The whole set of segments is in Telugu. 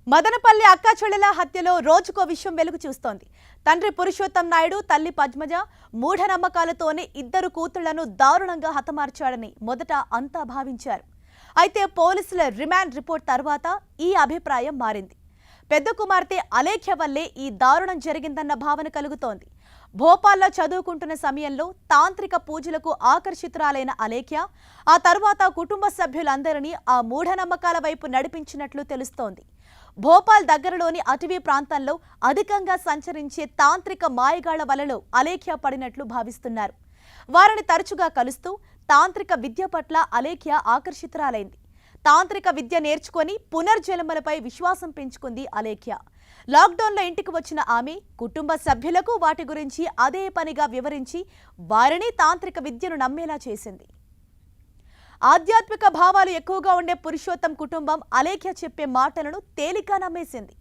మదనపల్లి అక్కాచెల్లెల హత్యలో రోజుకో విషయం వెలుగు చూస్తోంది. తండ్రి పురుషోత్తం నాయుడు, తల్లి పద్మజ మూఢనమ్మకాలతోనే ఇద్దరు కూతుళ్లను దారుణంగా హతమార్చాడని మొదట అంతా భావించారు. అయితే పోలీసుల రిమాండ్ రిపోర్ట్ తర్వాత ఈ అభిప్రాయం మారింది. పెద్ద కుమార్తె అలేఖ్య వల్లే ఈ దారుణం జరిగిందన్న భావన కలుగుతోంది. భోపాల్లో చదువుకుంటున్న సమయంలో తాంత్రిక పూజలకు ఆకర్షితురాలైన అలేఖ్య ఆ తర్వాత కుటుంబ సభ్యులందరినీ ఆ మూఢనమ్మకాల వైపు నడిపించినట్లు తెలుస్తోంది. భోపాల్ దగ్గరలోని అటవీ ప్రాంతంలో అధికంగా సంచరించే తాంత్రిక మాయగాళ్ల వలలో అలేఖ్య పడినట్లు భావిస్తున్నారు. వారిని తరచుగా కలుస్తూ తాంత్రిక విద్య పట్ల అలేఖ్య ఆకర్షితురాలైంది. తాంత్రిక విద్య నేర్చుకొని పునర్జన్మలపై విశ్వాసం పెంచుకుంది అలేఖ్య. లాక్డౌన్లో ఇంటికి వచ్చిన ఆమె కుటుంబ సభ్యులకు వాటి గురించి అదే పనిగా వివరించి వారిని తాంత్రిక విద్యను నమ్మేలా చేసింది. ఆధ్యాత్మిక భావాలు ఎక్కువగా ఉండే పురుషోత్తం కుటుంబం అలేఖ్య చెప్పే మాటలను తేలిక నమ్మేసింది.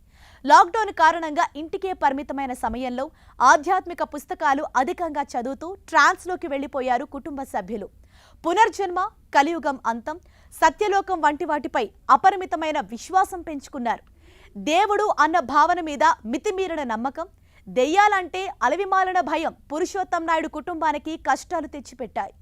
లాక్డౌన్ కారణంగా ఇంటికే పరిమితమైన సమయంలో ఆధ్యాత్మిక పుస్తకాలు అధికంగా చదువుతూ ట్రాన్స్లోకి వెళ్లిపోయారు కుటుంబ సభ్యులు. పునర్జన్మ, కలియుగం అంతం, సత్యలోకం వంటి వాటిపై అపరిమితమైన విశ్వాసం పెంచుకున్నారు. దేవుడు అన్న భావన మీద మితిమీరిన నమ్మకం, దెయ్యాలంటే అలవిమాలిన భయం పురుషోత్తం నాయుడు కుటుంబానికి కష్టాలు తెచ్చిపెట్టాయి.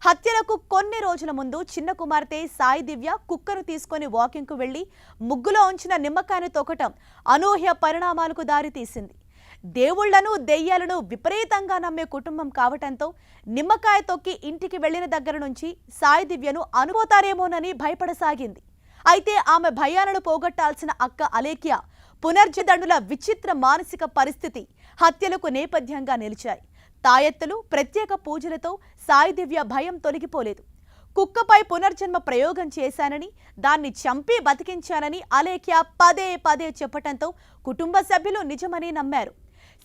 హత్యలకు కొన్ని రోజుల ముందు చిన్న కుమార్తె సాయి దివ్య కుక్కను తీసుకొని వాకింగ్కు వెళ్లి ముగ్గులో ఉంచిన నిమ్మకాయను తొక్కటం అనూహ్య పరిణామాలకు దారితీసింది. దేవుళ్లను, దెయ్యాలను విపరీతంగా నమ్మే కుటుంబం కావటంతో నిమ్మకాయ తొక్కి ఇంటికి వెళ్లిన దగ్గర నుంచి సాయి దివ్యను అనుభూతారేమోనని భయపడసాగింది. అయితే ఆమె భయాలను పోగొట్టాల్సిన అక్క అలేఖ్య పునర్జదండుల విచిత్ర మానసిక పరిస్థితి హత్యలకు నేపథ్యంగా నిలిచాయి. తాయెత్తులు, ప్రత్యేక పూజలతో సాయి దివ్య భయం తొలగిపోలేదు. కుక్కపై పునర్జన్మ ప్రయోగం చేశానని, దాన్ని చంపి బతికించానని అలేఖ్య పదే పదే చెప్పటంతో కుటుంబ సభ్యులు నిజమని నమ్మారు.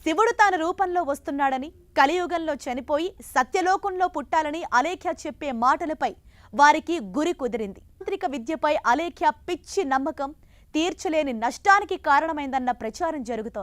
శివుడు తన రూపంలో వస్తున్నాడని, కలియుగంలో చనిపోయి సత్యలోకంలో పుట్టాలని అలేఖ్య చెప్పే మాటలపై వారికి గురి కుదిరింది. తాంత్రిక విద్యపై అలేఖ్య పిచ్చి నమ్మకం తీర్చలేని నష్టానికి కారణమైందన్న ప్రచారం జరుగుతోంది.